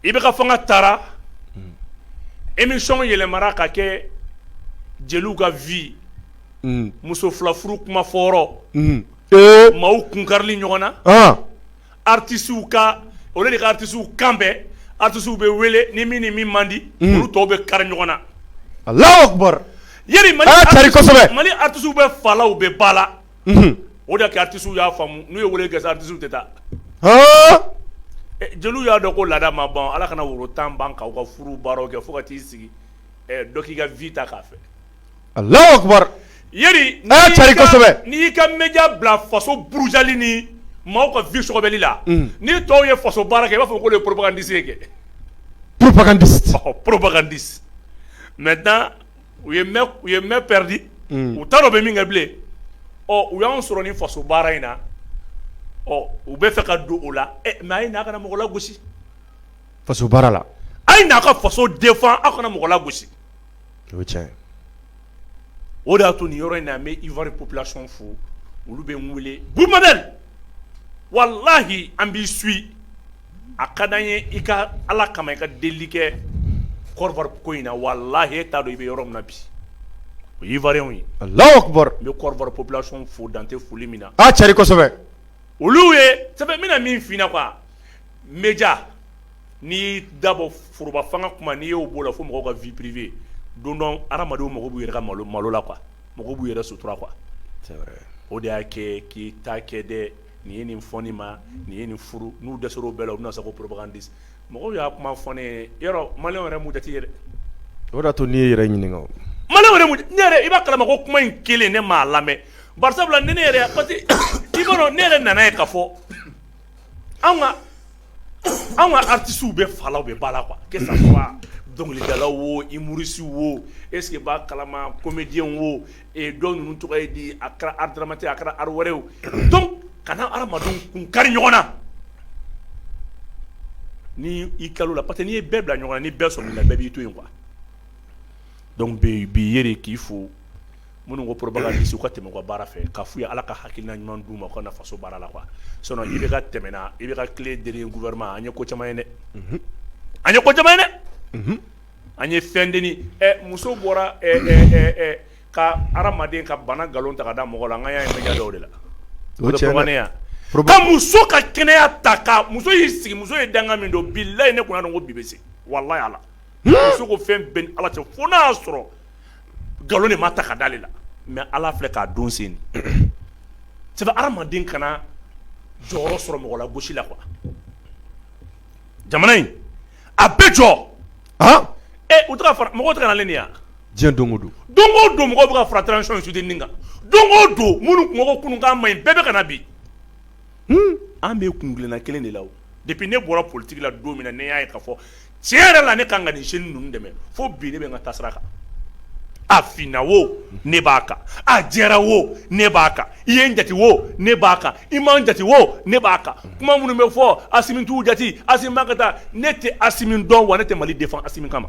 i bɛ ka fanga taara émission yɛlɛmara ka kɛ jeliw ka vie muso fila furu kuma fɔyɔrɔ maaw kunkarili ɲɔgɔn na artistes ka olu de ka artistes kan bɛɛ artistes bɛ wele ni min man di olu tɔw bɛ kari ɲɔgɔn na Allahu Akbar yeri Mali artistes bɛ fala u bɛ bala o de kɛ artistes y'a faamu n'u ye wele kɛ artistes tɛ taa jeliw y'a dɔn ko laada ma ban Ala kana woro 10 ban k'aw ka furu baaraw kɛ fo ka t'i sigi dɔ k'i ka vie ta k'a fɛ Allahu Akbar yeri n'i y'i ka média bila faso burujali ni maaw ka vie sɔgɔbɛli la ni tɔw ye faso baara kɛ i b'a fɔ k'olu ye propagandiste ye kɛ propagandiste maintenant u ye main perdu u t'a dɔn bɛ min kɛ bilen u y'anw sɔrɔ ni faso baara in na u bɛ fɛ ka don o la mais a ye n'a kana mɔgɔ lagosi faso baara la a ye n'a ka faso défend aw kana mɔgɔ lagosi o ye tiɲɛ ye o de y'a to nin yɔrɔ in na n bɛ Ivoire population fo olu bɛ n wele Boumadiel wallahi an b'i suit a ka d'an ye i ka Ala kama i ka delili kɛ Côte d'Ivoire ko in na wallahi e t'a dɔn i bɛ yɔrɔ min na bi o ye Ivoirien ye Allahu Akbar n bɛ Côte d'Ivoire population fo dan tɛ foli min na cari kosɛbɛ olu ye sɛbɛn n bɛna min f'i ɲɛna quoi média n'i dabɔ foroba fanga kuma n'i y'o b'o la fo mɔgɔw ka vie privée don dɔ hadamadenw mago b'u yɛrɛ ka malo la quoi mɔgɔw b'u yɛrɛ sutura quoi c'est vrai o de y'a kɛ k'i ta kɛ dɛ nin ye nin fɔ nin ma nin ye nin furu n'u dɛsɛr'o bɛɛ la u bɛna se ko propagandiste mɔgɔw y'a kuma fɔ ne ye yɔrɔ maliyɛnw yɛrɛ m'u jate ye dɛ o de y'a to n'i ye yɛrɛ ɲininka o maliyɛnw yɛrɛ m'u jate ne yɛrɛ i b'a kalama ko kuma in kelen ne m'a lamɛn bari sabula ne yɛrɛ parce que i b'a dɔn ne yɛrɛ nana ye k'a fɔ anw ka artistes bɛ fala u bɛ ba la quoi que ça soit dɔnkilidalaw wo humoristes wo est-ce que b'a kalama comédiens wo dɔw ninnu tɔgɔ ye di a kɛra art dramatique a kɛra art wɛrɛw donc kana hadamadenw kun kari ɲɔgɔn na ni i kalo la parce que n'i ye bɛɛ bila ɲɔgɔn na ni bɛɛ sɔrɔ la bɛɛ b'i to yen quoi donc bi yɛrɛ k'i fo minnu ko propagandiste u ka tɛmɛ u ka baara fɛ k'a f'u ye Ala ka hakilina ɲuman d'u ma u ka na faso baara la quoi sinon i bɛ ka tɛmɛna i bɛ ka tile deni gouvernement an ye ko caman ye dɛ an ye ko caman ye dɛ an ye fɛn deni muso bɔra ka hadamaden ka bana nkalon ta ka da mɔgɔ la an ka y'a ye média dɔw de la o tɛ propagande ka muso ka kɛnɛya ta ka muso y'i sigi muso ye danga min don bilayi ne kun y'a dɔn ko bi bɛ se walayi Ala muso ko fɛn bɛɛ ni Ala cɛ fo n'a y'a sɔrɔ nkalon de ma ta ka d'ale la mais Ala filɛ k'a don sen c'est vrai hadamaden kana jɔyɔrɔ sɔrɔ mɔgɔ la gosi la quoi jamana in a bɛɛ jɔ u tɛ ka fara mɔgɔw tɛ ka nalen nin ya diɲɛ don o don mɔgɔw bɛ ka fara transition soutenir kan don o don minnu kun ko kunun k'a maɲi bɛɛ bɛ ka na bi an bɛ kungilenna kelen de la o depuis ne bɔra politique la don min na ne y'a ye k'a fɔ tiɲɛ yɛrɛ la ne kan ka nin jeune ninnu dɛmɛ fo bi ne bɛ n ka taasira kan a finna wo ne b'a kan a jɛra wo ne b'a kan i ye n jate wo ne b'a kan i ma n jate wo ne b'a kan kuma minnu bɛ fɔ Asimi t'u jate Asimi b'a ka taa ne tɛ Asimi dɔn wa ne tɛ Mali défend Asimi kama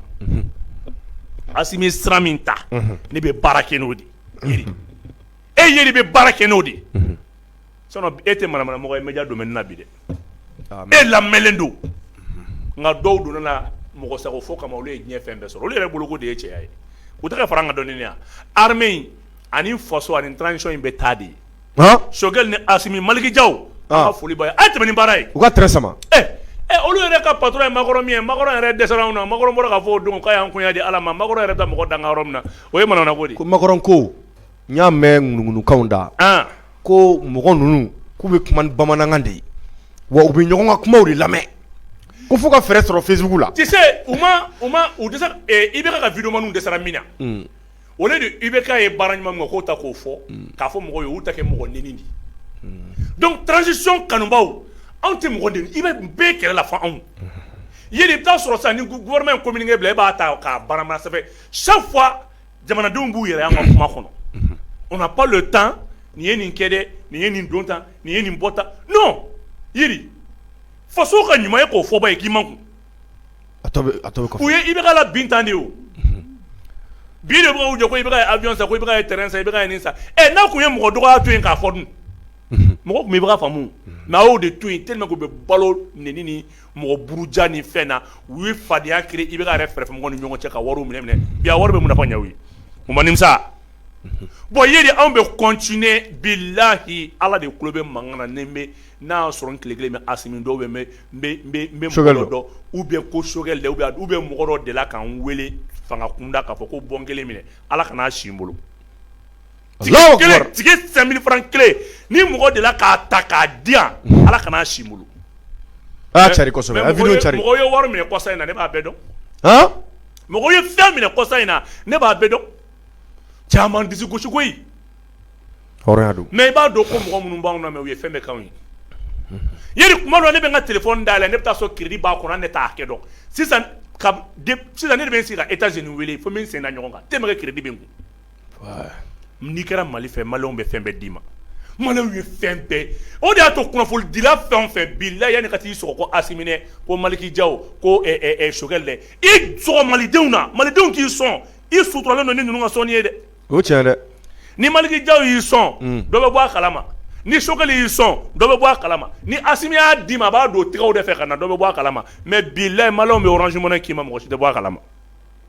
Asimi sira min ta ne bɛ baara kɛ n'o de ye yeri bɛ baara kɛ n'o de ye sinon e tɛ manamana mɔgɔ ye média domaine na bi dɛ e lamɛnlen don nka dɔw donna na mɔgɔ sago fo kama olu ye diɲɛ fɛn bɛɛ sɔrɔ olu yɛrɛ bolo ko de ye cɛya ye u tɛ ka fara an ka dɔnni ya armée in ani faso ani transition in bɛ taa de Choguel ni Asimi Maliki Jaw an ka foli b'a ye a ye tɛmɛ ni baara ye u ka tɛrɛ sama olu yɛrɛ ka patron ye Makɔrɔ min ye Makɔrɔ yɛrɛ dɛsɛra anw na Makɔrɔ bɔra k'a fɔ o don k'a y'an kunya di Ala ma Makɔrɔ yɛrɛ ta mɔgɔ danga yɔrɔ min na o ye manamana ko de ko Makɔrɔ ko n y'a mɛn ŋunuŋunukanw da ko mɔgɔ ninnu k'u bɛ kuma ni bamanankan de ye wa u bɛ ɲɔgɔn ka kumaw de lamɛn ko fo ka fɛɛrɛ sɔrɔ Facebook la tu sais u dɛsɛ IBK ka vidéo manw dɛsɛra min na au lieu de IBK ye baara ɲuman min kɛ k'o ta k'o fɔ k'a fɔ mɔgɔw ye u ta kɛ mɔgɔ neni de donc transition kanubaw anw tɛ mɔgɔ neni i bɛ bɛɛ kɛlɛ la fɔ anw yéli i bɛ taa sɔrɔ sisan ni gouvernement ye communiqué bila e b'a ta k'a baramana sanfɛ chaque fois jamanadenw b'u yɛrɛ y'an ka kuma kɔnɔ on n'a pas le temps nin ye nin kɛ dɛ nin ye nin don tan nin ye nin bɔ tan non yiri faso ka ɲuman ye k'o fɔ ba ye k'i man kun a tɔ bɛ kɔfɛ u ye IBK la bin tan de o bi de b'u jɔ ko IBK ye avion san ko IBK ye terrain san IBK ye nin san n'a kun ye mɔgɔ dɔgɔya to yen k'a fɔ dun mɔgɔ kun bɛ baga faamu mais a y'o de to yen tellement que u bɛ balo neni ni mɔgɔ buruja ni fɛn na u ye fadenya créer i bɛ ka yɛrɛ fɛrɛfɛ mɔgɔw ni ɲɔgɔn cɛ ka wariw minɛ bi a wari bɛ mun nafa ɲɛ u ye u ma nimisa bon yeri anw bɛ continuer bilahi ala de tulo bɛ mankan na ni bɛ n'a y'a sɔrɔ n tile kelen bɛ Asimi dɔw bɛ n bɛ mɔgɔ dɔ ou bien ko Sogɛl dɛ ou bien mɔgɔ dɔ delila ka n wele fanga kunda k'a fɔ ko bɔ n kelen minɛ ala kana si n bolo tigi 5000 francs kelen ni mɔgɔ delila k'a ta k'a di yan ala kana si n bolo cari kosɛbɛ a video cari mɔgɔ ye wari minɛ kɔsa in na ne b'a bɛɛ dɔn mɔgɔ ye fɛn minɛ kɔsa in na ne b'a bɛɛ dɔn caman disi gosi koyi hɔrɔnya don mais i b'a dɔn ko mɔgɔ minnu b'anw na mais u ye fɛn bɛɛ k'anw ye yeri kuma dɔ ne bɛ n ka téléphone dayɛlɛ ne bɛ taa sɔrɔ crédit b'a kɔnɔ ne t'a hakɛ dɔn sisan ne de bɛ n sigi ka États-Unis wele fo n bɛ n sen da ɲɔgɔn kan tellement que crédit bɛ n kun n'i kɛra Mali fɛ maliyɛnw bɛ fɛn bɛɛ d'i ma maliyɛnw ye fɛn bɛɛ o de y'a to kunnafonidila fɛn o fɛn bilahi yanni ka t'i sɔgɔ ko Asimi ko Maliki Jaw ko Sogɛl dɛ i sɔgɔ malidenw na malidenw k'i sɔn i suturalen don ni ninnu ka sɔnni ye dɛ o tiɲɛ dɛ ni Maliki Jaw y'i sɔn dɔ bɛ bɔ a kalama ni Sogɛl y'i sɔn dɔ bɛ bɔ a kalama ni Asimi y'a d'i ma a b'a don tɛgɛw de fɛ ka na dɔ bɛ bɔ a kalama mais bilahi maliyɛnw bɛ Orange Money k'i ma mɔgɔ si tɛ bɔ a kalama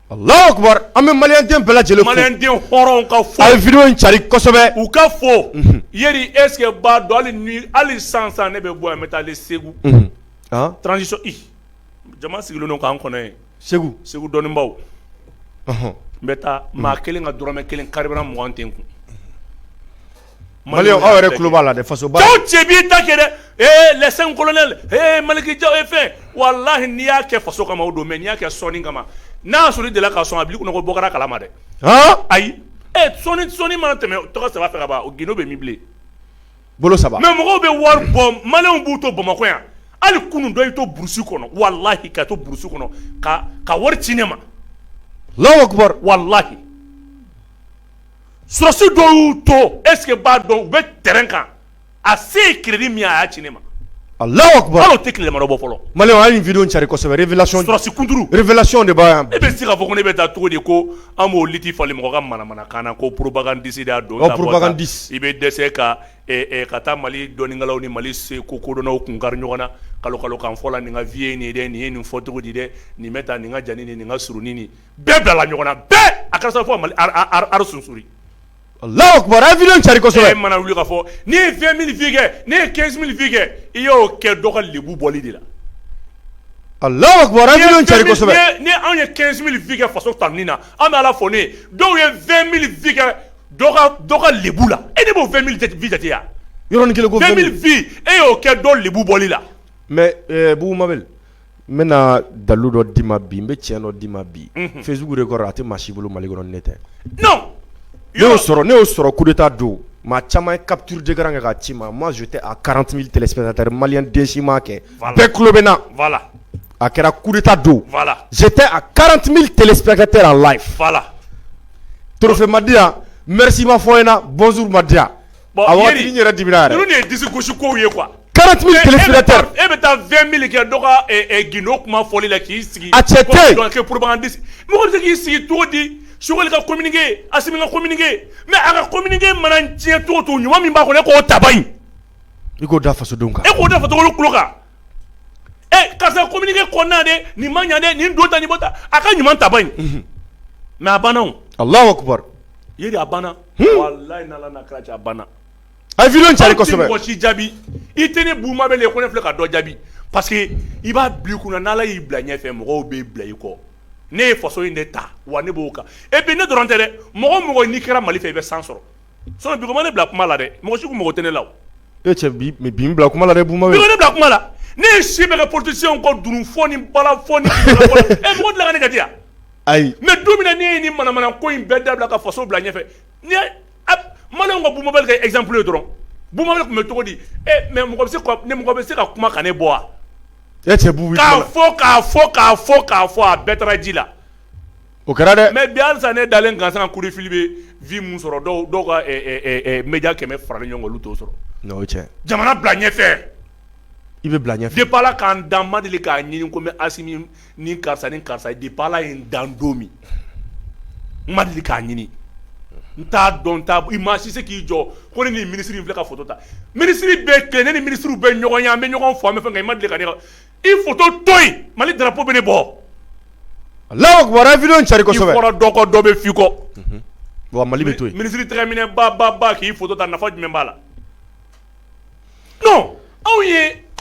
Allahu Akbar an bɛ maliyɛnden bɛɛ lajɛlen fo maliyɛnden hɔrɔnw ka fo a ye video in cari kosɛbɛ u ka fo yeri est ce que b'a dɔn hali sisan ne bɛ bɔ yan n bɛ taa ale Segu transition jama sigilen don k'an kɔnɔ yen Segu dɔnnibaw n bɛ taa maa kelen ka dɔrɔmɛ kelen carburant 20 tɛ n kun maliyɛnw aw yɛrɛ tulo b'a la dɛ faso ba cɛw cɛ b'i ta kɛ dɛ les 5 colonels Maliki Jaw fɛn walahi n'i y'a kɛ faso kama o don mais n'i y'a kɛ sɔnni kama n'a sɔrɔ i delila ka sɔn a b'i kunna ko bɔ kɛra kalama dɛ ayi sɔnni mana tɛmɛ tɔgɔ saba fɛ ka ban o gindo bɛ min bilen bolo saba mais mɔgɔw bɛ wari bɔ maliyɛnw b'u to Bamakɔ yan hali kunun dɔ y'i to burusi kɔnɔ walahi ka to burusi kɔnɔ ka wari ci ne ma Allahu Akbar walahi sɔrɔsi dɔw y'u to est ce que b'a dɔn u bɛ terrain kan a se ye crédit min ye a y'a ci ne ma Allahu Akbar hali o tɛ tilema dɔ bɔ fɔlɔ maliyɛnw an ye video in cari kosɛbɛ révélation sɔrɔsi kunturu révélation de b'a yan e bɛ se k'a fɔ ko ne bɛ taa cogo di ko an b'o liti fali mɔgɔ ka manamanakan na ko propagandiste de y'a don propagandiste i bɛ dɛsɛ ka taa Mali dɔnnikɛlaw ni Mali ko kodɔnnaw kun kari ɲɔgɔn na kalo k'an fɔ la nin ka vie ye nin ye dɛ nin ye nin fɔ cogo di dɛ nin bɛ taa nin ka jani nin ka surunin nin bɛɛ bilala ɲɔgɔn na bɛɛ a kɛra sababu fɔ Mali ar sunsuri Allahu Akbar a ye video in cari kosɛbɛ mana wuli ka fɔ n'i ye 20 000 vie kɛ n'i ye 15 000 vie kɛ i y'o kɛ dɔ ka lebu bɔli de la Allahu Akbar a ye video in cari kosɛbɛ ni anw ye 15 000 vie kɛ faso tanuni na an bɛ ala fɔ ne ye dɔw ye 20 000 vie kɛ dɔ ka lebu la e de b'o 20 000 vie jate yan yɔrɔnin kelen ko 20 000 vie e y'o kɛ dɔ lebu bɔli la mais Bugu Mabel n bɛna dalilu dɔ d'i ma bi n bɛ tiɲɛ dɔ d'i ma bi Facebook record a tɛ maa si bolo Mali kɔnɔ ni ne tɛ non ne y'o sɔrɔ coup d'état don maa caman ye capture d'écran kɛ k'a ci ma moi j'étais à 40 000 téléspectateurs maliyɛn densiman kɛ bɛɛ tulo bɛ n na voilà a kɛra coup d'état don voilà j'étais à 40 000 téléspectateurs en live voilà trophée ma di yan merci ma fɔ n ɲɛna bonjour ma di yan a waati n yɛrɛ dimina yɛrɛ ninnu de ye disi gosi kow ye quoi 40 000 téléspectateurs e bɛ taa 20 000 kɛ dɔ ka gindo kuma fɔli la k'i sigi a cɛ tɛ yen kɛ propagandiste mɔgɔ bɛ se k'i sigi cogo di Sogɛl ka communiqué Asimi ka communiqué mais a ka communiqué mana tiɲɛ cogo cogo ɲuman min b'a kɔnɔ e k'o ta ban yen i k'o da fasodenw kan e k'o da fasodenw tulo kan karisa communiqué kɔnɔna de nin ma ɲa dɛ nin don ta nin bɔ ta a ka ɲuman ta ban yen mais a banna o Allahu Akbar yeri a banna walayi n'Ala n'a kira cɛ a banna a ye video in cari kosɛbɛ mɔgɔ si jaabi i tɛ ne Bugu Mabel ye ko ne filɛ ka dɔ jaabi parce que i b'a bila i kunna n'Ala y'i bila ɲɛfɛ mɔgɔw b'i bila i kɔ ne ye faso in de ta wa ne b'o kan et puis ne dɔrɔn tɛ dɛ mɔgɔ mɔgɔ n'i kɛra Mali fɛ i bɛ san sɔrɔ sinon bi ko ma ne bila kuma la dɛ mɔgɔ si kun mɔgɔ tɛ ne la o e cɛ bi n bila kuma la dɛ Bugu Mabel bi ko ne bila kuma la ne ye si bɛ kɛ politicien kɔ dunu fɔ ni bala fɔ ni mɔgɔ dilan ka ne jate yan ayi mais don min na ne ye nin manamana ko in bɛɛ dabila ka faso bila ɲɛfɛ ni maliyɛnw ka Bugu Mabel kɛ exemple ye dɔrɔn Bugu Mabel kun bɛ cogo di mais mɔgɔ bɛ se ka kuma ka ne bɔ wa e cɛ Bugu k'a fɔ a bɛɛ taara ji la o kɛra dɛ mais bi halisa ne dalen gansan kan coup de fil bɛ vie mun sɔrɔ dɔw ka média 100 faralen ɲɔgɔn kan olu t'o sɔrɔ non o cɛ jamana bila ɲɛfɛ i bɛ bila ɲɛfɛ depuis Ala k'an dan ma deli k'a ɲini ko n bɛ Asimi ni karisa depuis Ala ye n dan don min n ma deli k'a ɲini Nta don ta i ma si se k'i jɔ ko ne ni ministre in filɛ ka photo ta ministre bɛɛ kelen ne ni ministre bɛɛ ɲɔgɔn ye an bɛ ɲɔgɔn fɔ an bɛ fɛn kɛ i ma deli ka ne ka i photo to yen Mali drapeau bɛ ne bɔ Allahu Akbar video cari kosɛbɛ i fɔra dɔ kɔ dɔ bɛ f'i kɔ wa Mali bɛ to yen ministre tɛgɛ minɛ ba k'i photo ta nafa jumɛn b'a la non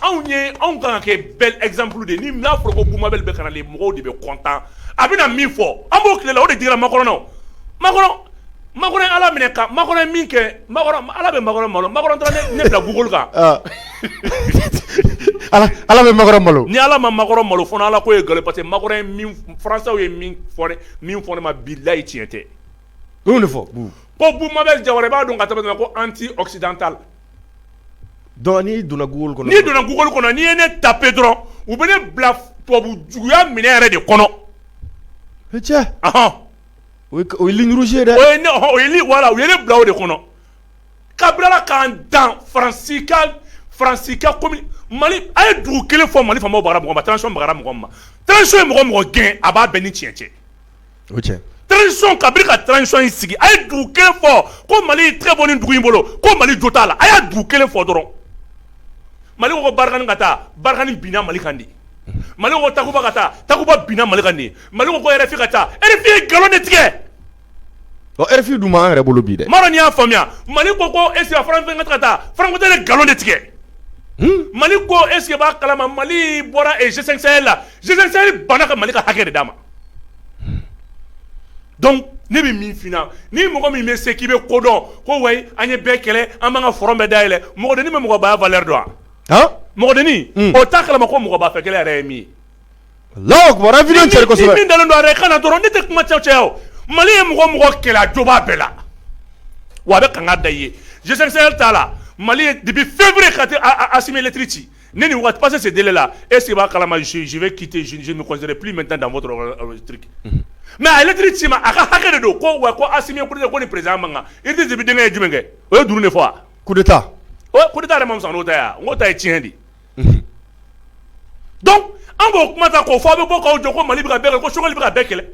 anw kan ka kɛ bel exemple de ni n'a fɔra ko Boumabel bɛ ka na mɔgɔw de bɛ content a bɛna min fɔ an b'o tile la o de digira Macron ala minɛ ka Macron min kɛ ala bɛ Macron malo Macron taara ne bila Google kan ala bɛ Macron malo ni ala ma Macron malo fɔ ala ko ye galon parce que Macron min français ye min fɔ ne ma billahi tiɲɛ tɛ o de fɔ ko Boumabel Jawara b'a dɔn ka tɛmɛ ko anti occidental donc n'i donna Google kɔnɔ n'i ye ne taper dɔrɔn u bɛ ne bila tubabu juguya minɛ yɛrɛ de kɔnɔ cɛ o ye ligne rouge ye dɛ voilà u ye ne bila o de kɔnɔ kabila k'an dan Faransi ka commune Mali a ye dugu kelen fɔ Mali faamaw bagara mɔgɔ ma transition bagara mɔgɔ ma transition ye mɔgɔ gɛn a b'a bɛɛ ni tiɲɛ cɛ o cɛ transition kabiri ka transition in sigi a ye dugu kelen fɔ ko Mali tɛgɛ bɔ nin dugu in bolo ko Mali jo t'a la a y'a dugu kelen fɔ dɔrɔn Mali ko Barkhane ka taa Barkhane binna Mali kan de Mali ko Takuba ka taa Takuba binna Mali kan de Mali ko RFI ka taa RFI ye galon de tigɛ RFI dun ma an yɛrɛ bolo bi dɛ Mara n'i y'a faamuya Mali ko est-ce que Franc ka taa Franc tɛ galon de tigɛ Mali ko est-ce que b'a kalama Mali bɔra G5 Sahel la G5 Sahel banna ka Mali ka hakɛ de d'a ma donc ne bɛ min f'i ɲɛna ni mɔgɔ min bɛ se k'i bɛ ko dɔn ko wayi an ye bɛɛ kɛlɛ an b'an ka front bɛɛ dayɛlɛ mɔgɔdenni bɛ mɔgɔbaya valeur dɔn wa mɔgɔdenni o t'a kalama ko mɔgɔba fɛ kɛlɛ yɛrɛ ye min ye Allahu Akbar video cari kosɛbɛ ni min dalen don a yɛrɛ kana dɔrɔn ne tɛ kuma cɛw o Mali ye mɔgɔ kɛlɛ a jo b'a bɛɛ la wa a bɛ kanga da i ye G5 Sahel t'a la Mali ye depuis février ka Assimi Lettre ci ne ni waati passé ce délai là est-ce que b'a kalama je vais quitter je ne me considère plus maintenant dans votre truc mais a lettre ci ma a ka hakɛ de don ko wa ko Assimi ko ni président man kan Idriss Déby denkɛ ye jumɛn kɛ o ye duuru de fɔ wa coup d'état coup d'état yɛrɛ ma fisa n'o ta ye wa n ko ta ye tiɲɛ de donc an k'o kuma ta k'o fɔ a bɛ bɔ k'aw jɔ ko Mali bɛ ka bɛɛ kɛlɛ ko Choguel bɛ ka bɛɛ kɛlɛ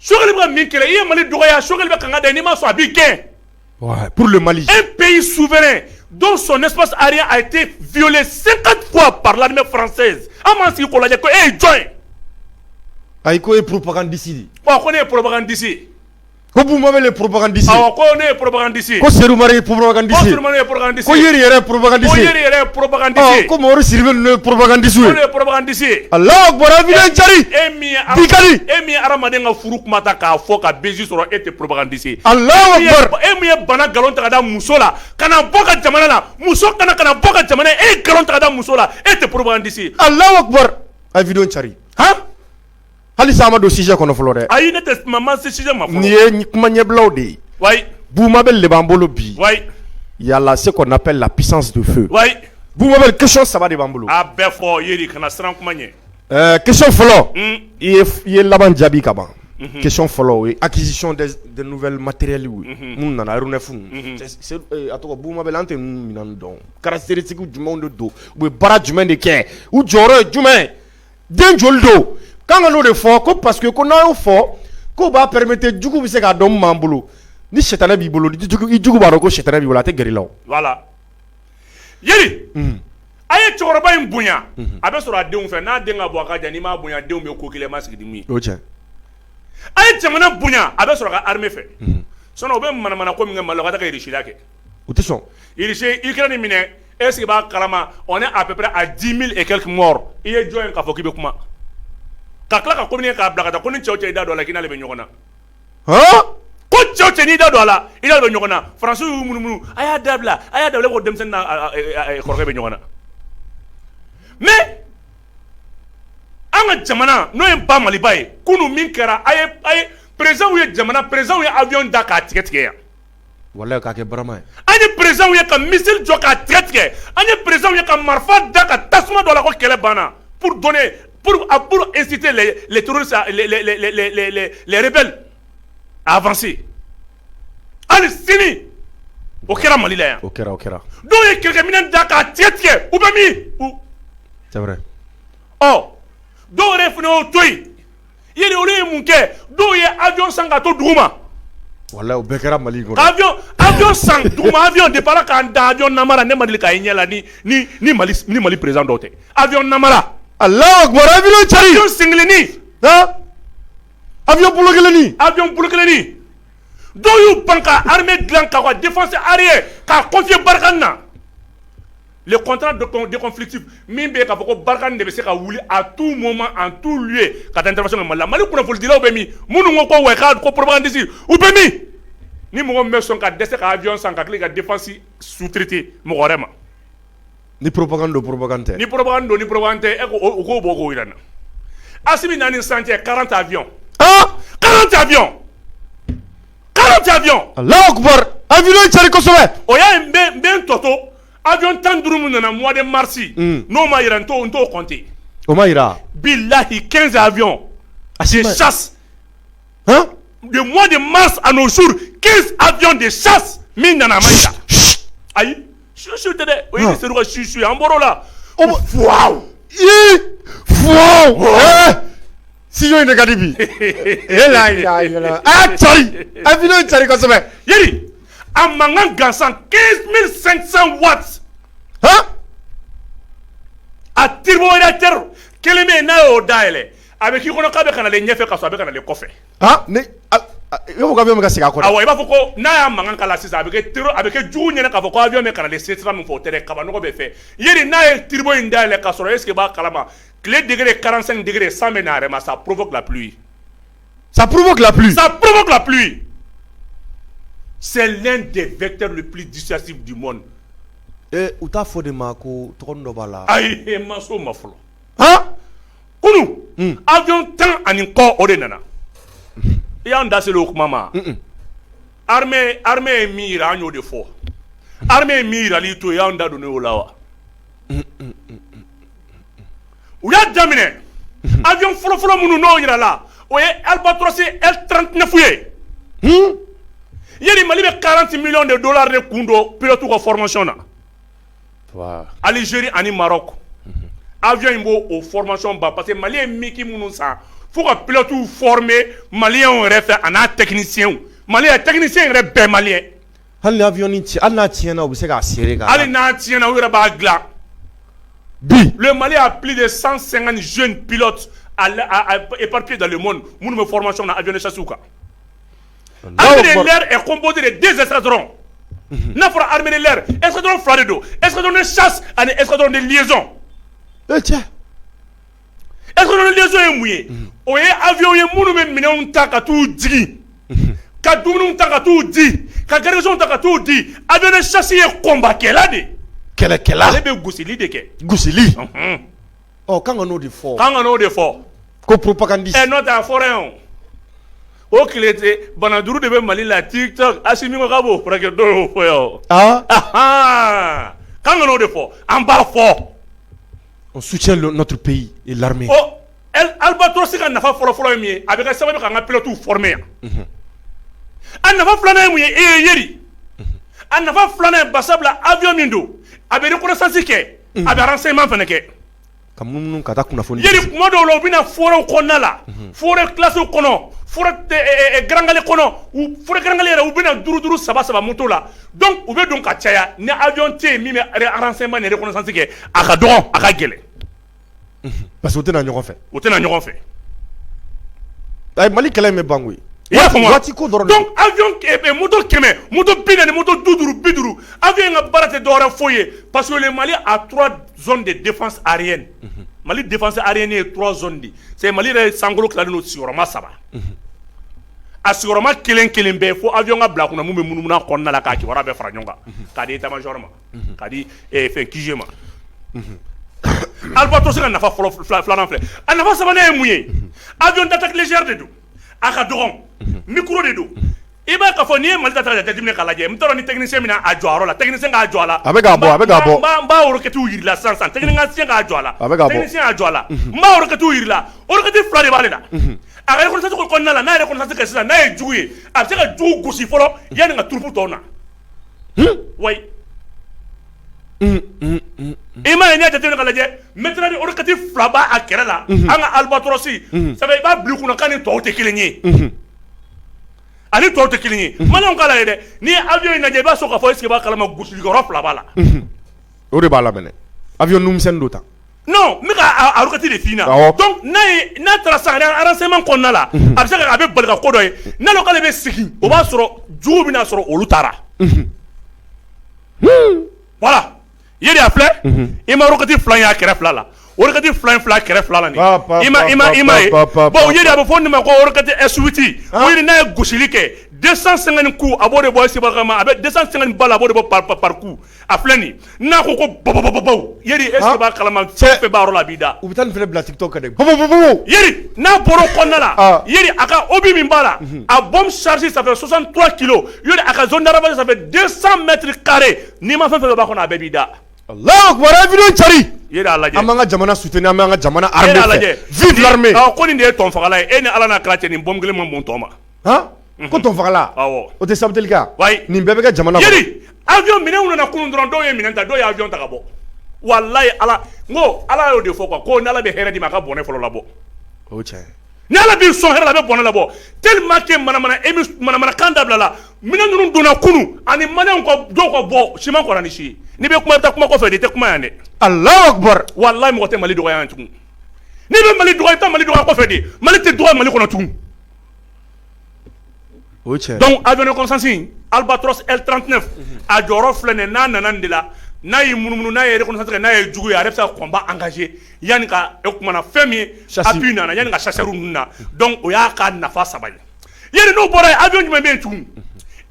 Choguel bɛ ka min kɛlɛ i ye Mali dɔgɔya Choguel bɛ kanga da n'i ma sɔn a b'i gɛn pour le Mali un pays souverain dont son espace aérien a été violé 50 fois par l'armée française an m'an sigi k'o lajɛ ko e ye jɔn ye ayi ko e propagandiste de ko ne ye propagandiste ko Boumabel ye propagandiste awɔ ko ne ye propagandiste ko Seydou Mari ye propagandiste ko Seydou Mari ye propagandiste ko Yeri yɛrɛ ye propagandiste ko Yeri yɛrɛ ye propagandiste ko Mamadu Sidibe ninnu ye propagandiste ko ne ye propagandiste Allahu Akbar video cari e min ye hadamaden ka furu kuma ta k'a fɔ ka bezi sɔrɔ e tɛ propagandiste Allahu Akbar e min ye bana galon ta ka da muso la ka na bɔ ka jamana la muso kana bɔ ka jamana e ye galon ta ka da muso la e tɛ propagandiste Allahu Akbar a ye video cari hali sa ma don sujet kɔnɔ fɔlɔ dɛ ayi ne tɛ ma se sujet ma fɔlɔ nin ye kuma ɲɛbilaw de ye wayi Boumabel de b'an bolo bi wayi il y a là ce qu'on appelle la puissance de feu wayi Boumabel question saba de b'an bolo a bɛɛ fɔ Yeri kana siran kuma ɲɛ question fɔlɔ i ye laban jaabi ka ban question fɔlɔ o ye acquisition des nouvelles matériels minnu nana aéronef a tɔgɔ Boumabel an tɛ ninnu minɛn dɔn caractéristique jumɛnw de don u bɛ baara jumɛn de kɛ u jɔyɔrɔ ye jumɛn den joli don kan ka n'o de fɔ ko parce que ko n'a y'o fɔ k'o b'a permettre jugu bɛ se k'a dɔn min b'an bolo ni sɛtanɛ b'i bolo i jugu b'a dɔn ko sɛtanɛ b'i bolo a tɛ gɛrɛ i la o. voilà Yeri a ye cɛkɔrɔba in bonya a bɛ sɔrɔ a denw fɛ n'a den ka bɔ a ka jan n'i m'a bonya denw bɛ ko kelen ma sigi ni mun ye. o tiɲɛ. a ye jamana bonya a bɛ sɔrɔ a ka armée fɛ sinon u bɛ manamana ko min kɛ Mali la ka taa ka Russie la kɛ. u tɛ sɔn. Russie Ukraine minɛ est-ce que b'a kalama on est à peu près à 10 000 et quelques morts i ye jɔn ye k'a fɔ k'i bɛ kuma. ka tila ka communiquer k'a bila ka taa ko ni cɛw cɛ i da don a la k'i n'ale bɛ ɲɔgɔn na ko cɛw cɛ n'i da don a la i n'ale bɛ ɲɔgɔn na Faransiw y'u munumunu a y'a dabila ko denmisɛnnin n'a kɔrɔkɛ bɛ ɲɔgɔn na mais an ka jamana n'o ye ba Maliba ye kunun min kɛra a ye présidents ye avion da k'a tigɛ tigɛ yan walayi k'a kɛ barama ye an ye présidents ye ka missile jɔ k'a tigɛ tigɛ an ye présidents ye ka marifa da ka tasuma dɔ la ko kɛlɛ banna pour inciter les terroristes, les rebelles à avancer. Allez, sini au kɛra Mali la yan. O kɛra. dɔw ye kɛlɛkɛminɛn da k'a tigɛ u bɛ min. c'est vrai. dɔw yɛrɛ fana y'o to yen Yeri olu ye mun kɛ dɔw ye avion san ka to dugu ma. Wala o bɛɛ kɛra Mali kɔnɔ. Avion san duguma avion départ k'an da avion namara ne ma deli k'a ye ɲɛ la ni Mali président dɔ tɛ. Avion namara. Allahu akbar avion cari. Avion singilenni. Avion bolo kelenni. Avion bolo kelenni. Dɔw y'u ban ka armée dilan ka défense arrière k'a confier Barkhane na. Le contrat déconflictif min bɛ k'a fɔ ko Barkhane de bɛ se ka wuli à tout moment en tout lieu ka taa intervention kɛ Mali la. Mali kunnafonidilaw bɛ min minnu ko ouais ko propagandiste u bɛ min ni mɔgɔ min bɛ sɔn ka dɛsɛ ka avion san ka tila ka défense sous-traiter mɔgɔ wɛrɛ ma. Ni propagande don propagande tɛ. Ni propagande don ni propagande tɛ e ko o k'o bɔ k'o yira n na. Assimi nani santier 40 avions. 40 avions. 40 avions. Allahu akbar avion cari kosɛbɛ. O y'a ye n bɛ tɔtɔ. Avion 15 mun nana mois de mars n'o ma yira n t'o compter. O ma yira. Billahi 15 avions de chasse. De mois de mars à nos jours 15 avions de chasse min nana ma yira. Ayi chuchu tɛ dɛ o ye seru ka chuchu an bɔr'o la. Wow. Siyo in de ka di bi. Cari avion cari kosɛbɛ. Yeri a mankan gansan 15500 watts. A turbo-réacteur kelen bɛ yen n'a y'o dayɛlɛ a bɛ k'i kɔnɔ k'a bɛ ka nalen ɲɛfɛ ka sɔrɔ a bɛ ka nalen kɔfɛ. Ne i b'a fɔ k'avion bɛ ka segin a kɔ. Awɔ i b'a fɔ ko n'a y'a mankan k'a la sisan a bɛ kɛ jugu ɲɛna k'a fɔ ko avion bɛ ka nalen sira min fɛ o tɛ dɛ kabanɔgɔ bɛ fɛ yeri n'a ye turbo in dayɛlɛ ka sɔrɔ est-ce que b'a kalama tile degré 45 degrés san bɛ na yɛrɛ ma ça provoque la pluie. Ça provoque la pluie. Ça provoque la pluie. C'est l'un des vecteurs les plus dissuasifs du monde. U t'a fɔ de ma ko tɔgɔ dɔ b'a la. Ayi ma so ma fɔlɔ. Kunu avion 10 ani kɔ o de nana. I y'an da seli o kuma ma. Armée ye min yira an y'o de fɔ. Armée ye min yirali to i y'an da don o la wa. U y'a daminɛ avion fɔlɔfɔlɔ minnu n'o yirala o ye Albatros L39 ye. Yeri Mali bɛ 40 millions de dollars de kun don pilote ka formation na. Algérie ani Maroc. Avion in b'o o formation ban parce que Mali ye miki minnu san fo ka pilote former malien yɛrɛ fɛ a n'a technicien. Mali ye technicien yɛrɛ bɛɛ malien. Hali ni avion ni hali n'a tiɲɛna u bɛ se k'a serrer ka. Hali n'a tiɲɛna u yɛrɛ b'a dilan. Bi le Mali a plus de 150 jeunes pilotes éparpillés dans le monde minnu bɛ formation na avion de chasse kan. Armée de l'air est composée de 2 escadrons. N'a fɔra armée de l'air escadron fila de don escadron de chasse ani escadron de liaison. Escadron de liaison ye mun ye o ye avion ye minnu bɛ minɛnw ta ka t'u jigi ka dumuniw ta ka t'u di ka garnison ta ka t'u di avion de chasse ye combatkɛla de. Kɛlɛkɛla ale bɛ gosili de kɛ. Gosili. Kan ka n'o de fɔ. Kan ka n'o de fɔ. Ko propagandiste. N'o tɛ a fɔra yan o. O tile tɛ bana duuru de bɛ Mali la TikTok Assimi ko k'a b'o furakɛ dɔw y'o fɔ yan. Kan ka n'o de fɔ an b'a fɔ. On soutient notre pays et l'armée. Albatros ka nafa fɔlɔfɔlɔ ye min ye a bɛ kɛ sababu k'an ka pilotes former yan. A nafa filanan ye mun ye e ye yeri. A nafa filanan ye basabula avion min don a bɛ reconnaissance kɛ a bɛ renseignement fana kɛ. Ka munumunu ka taa kunnafoni. Yeri kuma dɔw la u bɛna forêt kɔnɔna la forêt classée kɔnɔ forêt garangale kɔnɔ forêt garangale yɛrɛ u bɛna duuru saba moto la donc u bɛ don ka caya ni avion tɛ yen min bɛ renseignement ni reconnaissance kɛ a ka dɔgɔ a ka gɛlɛn. Parce que u tɛna ɲɔgɔn fɛ. U tɛna ɲɔgɔn fɛ. Ayi Mali kɛlɛ in bɛ ban koyi. I y'a faamu wa? Waati ko dɔrɔn. Donc avion moto 100 moto 40 moto 50 avion in ka baara tɛ dɔwɛrɛ foyi ye parce que le Mali a 3 zones de défense aérienne. Mali défense aérienne ye 3 zones de. C'est Mali yɛrɛ sankolo tilalen don sigiyɔrɔma 3. A sigiyɔrɔma kelen bɛɛ fo avion ka bila kunna mun bɛ munumunu a kɔnɔna la k'a kibaruya bɛɛ fara ɲɔgɔn kan k'a di état major ma k'a di fɛn QG ma. Albatros ka nafa filanan filɛ a nafa sabanan ye mun ye avion d'attaque légère de don a ka dɔgɔn micro de don i b'a ka fɔ n'i ye Mali ta ta jateminɛ k'a lajɛ n t'a dɔn ni technicien bɛna a jɔ a yɔrɔ la technicien k'a jɔ a la. A bɛ k'a bɔ. n b'a roquettes yir'i la sisan technicien k'a jɔ a la. A bɛ k'a bɔ. technicien y'a jɔ a la n b'a roquettes yir'i la roquettes fila de b'ale la. A ka reconnaissance kɔnɔna la n'a ye reconnaissance kɛ sisan n'a ye jugu ye a bɛ se ka jugu gosi fɔlɔ yanni ka turupu tɔw na. Wayi. I m'a ye n'i y'a jateminɛ k'a lajɛ maintenant ni roquettes fila b'a kɛrɛ la an ka Albatros ça fait i b'a bila i kunna k'a ni tɔw tɛ kelen ye. ani tɔw tɛ kelen ye maliyɛnw k'a lajɛ dɛ n'i ye avion in lajɛ i b'a sɔrɔ k'a fɔ est-ce que i b'a kalama gosilikɛyɔrɔ 2 b'a la o de b'a la mɛnɛ avion numisɛnnin dɔ ta non n bɛ ka a roquette de f'i ɲɛna donc n'a taara sisan renseignement kɔnɔna la a bɛ se ka a bɛ bali ka ko dɔ ye n'ale k'ale bɛ segin o b'a sɔrɔ jugu bɛna sɔrɔ olu taara voilà yeli a filɛ i ma roquette 2 ye a kɛrɛ 2 la o roquette 2 fila kɛrɛ 2 la nin i ma ye bon yeli a bɛ fɔ nin ma ko roquette S8 o yeli n'a ye gosili kɛ 250 coups a b'o de bɔ Sebakama a bɛ 250 balles a b'o de bɔ par coup a filɛ nin n'a ko ko babababaw yeli est-ce que b'a kalama fɛn fɛn b'a yɔrɔ la a b'i da u bɛ taa nin fana bila TikTok kan dɛ babababaw yeli n'a bɔra o kɔnɔna la yeli a ka obi min b'a la a bombe chargée ça fait 63 kilos yeli a ka zone d'arrivée ça fait 200 mètres carrés n'i ma fɛn fɛn b'a kɔnɔ a bɛɛ b'i da Allahu Akbar a vidéo cari yeli a lajɛ an b'an ka jamana soutenir an b'an ka jamana armée fɛ vive l'armée ko nin de ye tɔnfagala ye e ni Ala n'a kira cɛ nin bombe kelen ma bon tɔ ma ko tɔnfagala awɔ o tɛ sabuteli kɛ wayi nin bɛɛ bɛ kɛ jamana yeli avion minɛnw nana kunun dɔrɔn dɔw ye minɛn ta dɔw ye avion ta ka bɔ walayi Ala n ko Ala y'o de fɔ quoi ko n'Ala bɛ hɛrɛ d'i ma a ka bɔnɛ fɔlɔ labɔ o tiɲɛ ni Ala b'i sɔn hɛrɛ la a bɛ bɔnɛ labɔ tellement que manamanakan dabilala minɛn ninnu donna kunun ani maliyɛnw ka dɔw ka bɔ si ma kɔrɔ ni si ye n'i bɛ kuma i bɛ taa kuma kɔfɛ de i tɛ kuma yan dɛ Allahu Akbar walayi mɔgɔ tɛ Mali dɔgɔya yan tugun n'i bɛ Mali dɔgɔya i bɛ taa Mali dɔgɔya kɔfɛ de Mali tɛ dɔgɔya Mali kɔnɔ tugun o tiɲɛ donc avion de reconnaissance Albatros L39 a jɔyɔrɔ filɛ nin ye n'a nana nin de la n'a y'i munumunu n'a ye reconnaissance kɛ n'a ye jugu ye a yɛrɛ bɛ se ka combat engager yanni ka o kumana fɛn min ye appui nana yanni ka chasseur ninnu na donc o y'a ka nafa saba ye yɛrɛ n'o bɔra yen avion jumɛn bɛ yen tugun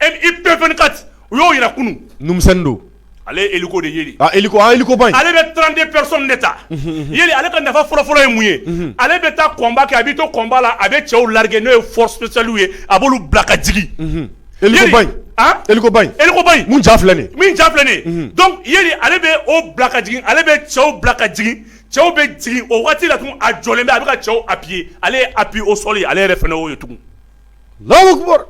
MiP-24 u y'o yira kunun numisɛnnin don ale ye hélico de yeli hélico ba in ale bɛ 32 personnes de ta yeli ale ka nafa fɔlɔfɔlɔ ye mun ye ale bɛ taa combat kɛ a bɛ to combat la a bɛ cɛw larguer n'o ye force spéciale ye a b'olu bila ka jigin hélico ba in mun ja filɛ nin ye donc yeli ale bɛ o bila ka jigin ale bɛ cɛw bila ka jigin cɛw bɛ jigin o waati la tun a jɔlen bɛ a bɛ ka cɛw appuyer ale ye appui au sol ye ale yɛrɛ fɛnɛ y'o ye tugun Allahu Akbar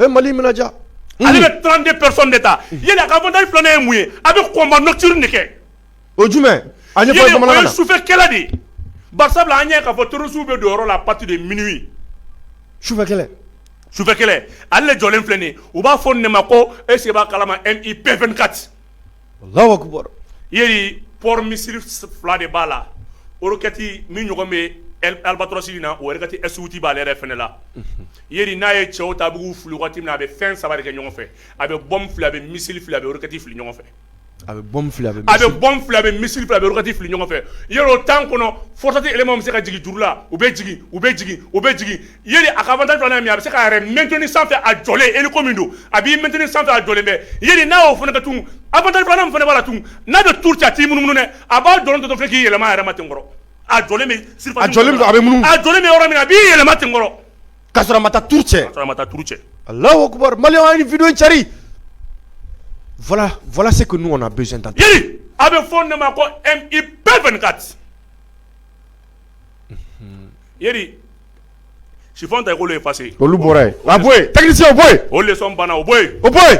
Mali mina ja ale bɛ 32 personnes de ta yeli a ka avantage filanan ye mun ye a bɛ combat nocturne de kɛ o jumɛn a ɲɛfɔ yeli o bamanankan ye na sufɛkɛlɛ de ye barisabula an ɲɛ k'a fɔ terroristes bɛ don yɔrɔ la à partir de minuit sufɛkɛlɛ ale de jɔlen filɛ nin ye u b'a fɔ nin de ma ko est-ce que b'a kalama MiP-24 Allahu Akbar yeli port missile 2 de b'a la roquette min ɲɔgɔn bɛ Albatros in na o roquette S8 b'ale yɛrɛ fɛnɛ la yeli n'a ye cɛw ta a b'u fili waati min na a bɛ fɛn 3 de kɛ ɲɔgɔn fɛ a bɛ bombe fili a bɛ missile fili a bɛ roquette fili ɲɔgɔn fɛ a bɛ bombe fili a bɛ missile fili a bɛ roquette fili ɲɔgɔn fɛ yeli o temps kɔnɔ force élément bɛ se ka jigin juru la u bɛ jigin yeli a ka avantage filanan ye min ye a bɛ se k'a yɛrɛ maintenir sanfɛ a jɔlen hélico min don a b'i maintenir sanfɛ a jɔlen bɛ yeli n'a y'o fana kɛ tun avantage filanan min fana b'a la tun n'a bɛ tour ci a t'i munumunu dɛ a b'a jɔlen to fɛ k'i yɛlɛma a yɛrɛ ma ten kɔrɔ a jɔlen bɛ yɔrɔ min na a b'i yɛlɛma ten kɔrɔ k'a sɔrɔ a ma taa tour cɛ Allahu Akbar Maliyɛnw a ye nin vidéo cari voilà ce que nous on a besoin d'entendre yeli a bɛ fɔ ne ma ko MiP-24 yeli chiffon ta école est effacé olu bɔra yen a bɔ yen technicien o bɔ yen o leçon banna o bɔ yen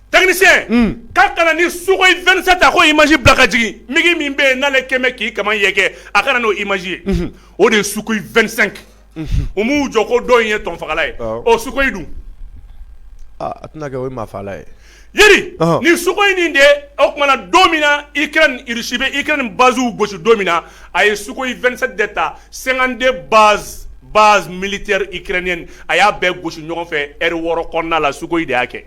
technicien k'a kana ni Sukhoi 27 a ko image bila ka jigin migi min bɛ yen n'ale kɛmɛ k'i kama yɛkɛ a kana n'o image ye o de ye Sukhoi 25 u m'u jɔ ko dɔ in ye tɔnfagala ye o Sukhoi dun a tɛna kɛ o ye maafala ye yeli ni Sukhoi nin de o kumana don min na Ukraine Russie bɛ Ukraine bases gosi don min na a ye Sukhoi 27 de ta 52 bases militaires ukrainiennes a y'a bɛɛ gosi ɲɔgɔn fɛ heure 6 kɔnɔna la Sukhoi de y'a kɛ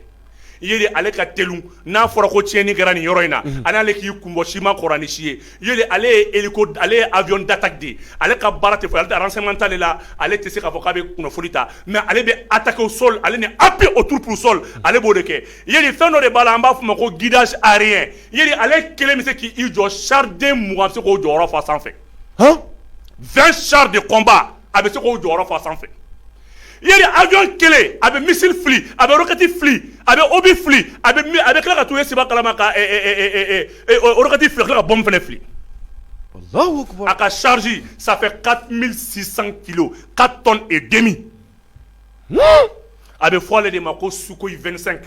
yeli ale ka telu n'a fɔra ko tiɲɛni kɛra nin yɔrɔ in na ale k'i kunbɔ si ma kɔrɔ ni si ye yeli ale ye avion d'attaque de ale ka baara tɛ fɔ ale tɛ renseignement t'ale la ale tɛ se k'a fɔ k'a bɛ kunnafoni ta mais ale bɛ attaquer au sol ale ni appui au troupes au sol ale b'o de kɛ yeli fɛn dɔ de b'a la an b'a fɔ o ma ko guidage aérien yeli ale kelen bɛ se k'i jɔ char den 20 a bɛ se k'o jɔyɔrɔ fa sanfɛ 20 chars de combat a bɛ se k'o jɔyɔrɔ fa sanfɛ yeli avion kelen a bɛ missile fili a bɛ roquette fili a bɛ obi fili a bɛ tila ka to ye seba kalama ka roquette fili a tila ka bombe fɛnɛ fili Allahu Akbar a ka charge ça fait 4600 kilos 4 tonnes et demi a bɛ fɔ ale de ma ko Sukhoi 25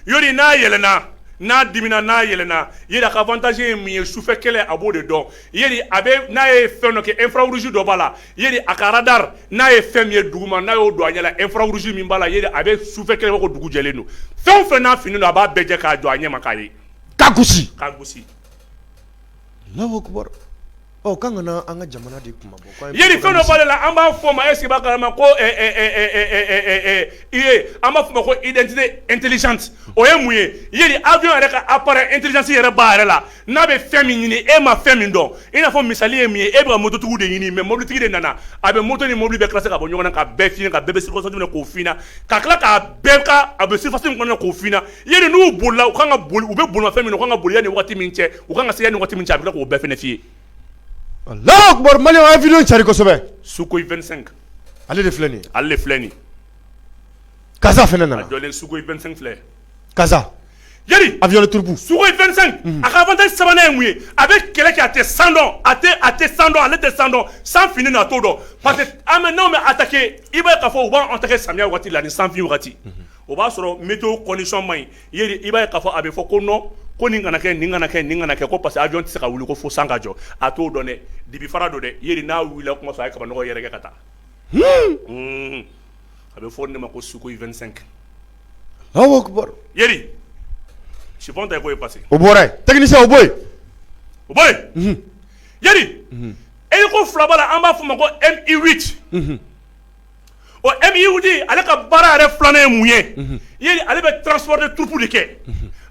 yoli n'a yɛlɛnna n'a dimina n'a yɛlɛnna yɛrɛ a ka avantage ye min ye sufɛ kɛlɛ a b'o de dɔn yɛrɛ a bɛ n'a ye fɛn dɔ kɛ infrarouge dɔ b'a la yɛrɛ a ka radar n'a ye fɛn min ye duguma n'a y'o don a ɲɛ la infrarouge min b'a la yɛrɛ a bɛ sufɛ kɛlɛ ko dugu jɛlen don fɛn o fɛn n'a fini don a b'a bɛɛ jɛ k'a jɔ a ɲɛ ma k'a ye k'a gosi k'a gosi. Allahu akbar. Kan kana an ka jamana de kuma bɔ yɛrɛ fɛn dɔ b'ale la an b'a fɔ ma est-ce que b'a kalama ko an b'a fɔ ma ko identité intelligente o ye mun ye yɛrɛ avion yɛrɛ ka appareil intelligence yɛrɛ b'a yɛrɛ la n'a bɛ fɛn min ɲini e ma fɛn min dɔn i n'a fɔ misali ye min ye e bɛ ka mototigiw de ɲini mais mobilitigi de nana a bɛ moto ni mobili bɛɛ classé ka bɔ ɲɔgɔn na ka bɛɛ f'i ɲɛna ka bɛɛ bɛ circonstance minɛ k'o f'i ɲɛna ka tila k'a bɛɛ ka a bɛ surface min kɔnɔ k'o f'i ɲɛna yɛrɛ n'u bolila u kan ka boli u bɛ bolimafɛn min na u kan ka boli yanni wagati min cɛ u kan ka se yanni wagati min cɛ a bɛ tila k'o bɛɛ fɛnɛ f'i ye. Allahu akbar. Maliyɛnw a ye video cari kosɛbɛ. Sukhoi 25 ale de filɛ nin ye. ale de filɛ nin ye. Kaza fɛnɛ nana. a jɔlen Sukhoi 25 filɛ. Kaza. Yali avion de turbu. Sukhoi 25 a ka avantage sabanan ye mun ye a bɛ kɛlɛ kɛ a tɛ san dɔn a tɛ san dɔn ale tɛ san dɔn san fini na a t'o dɔn parce que n'anw bɛ attaquer i b'a ye k'a fɔ u b'an attaquer samiya wagati la ni san fin wagati o b'a sɔrɔ météo condition man ɲi yali i b'a ye k'a fɔ a bɛ fɔ ko non ko nin kana kɛ nin kana kɛ nin kana kɛ ko parce que avion tɛ se ka wuli ko fo san ka jɔ a t'o dɔn dɛ dibi fara don dɛ yali n'a wulila kuma sɔrɔ a ye kabanɔgɔ yɛrɛkɛ ka taa a bɛ fɔ ne ma ko Sukhoi 25 Allahu akbar. yali Chiffon ta ko ye passé o bɔra yen technicien o bɔ yen o bɔ yen yali e ko fila b'a la an b'a fɔ ma ko MI8 o MI8 ale ka baara yɛrɛ filanan ye mun ye yali ale bɛ transporter troupe de kɛ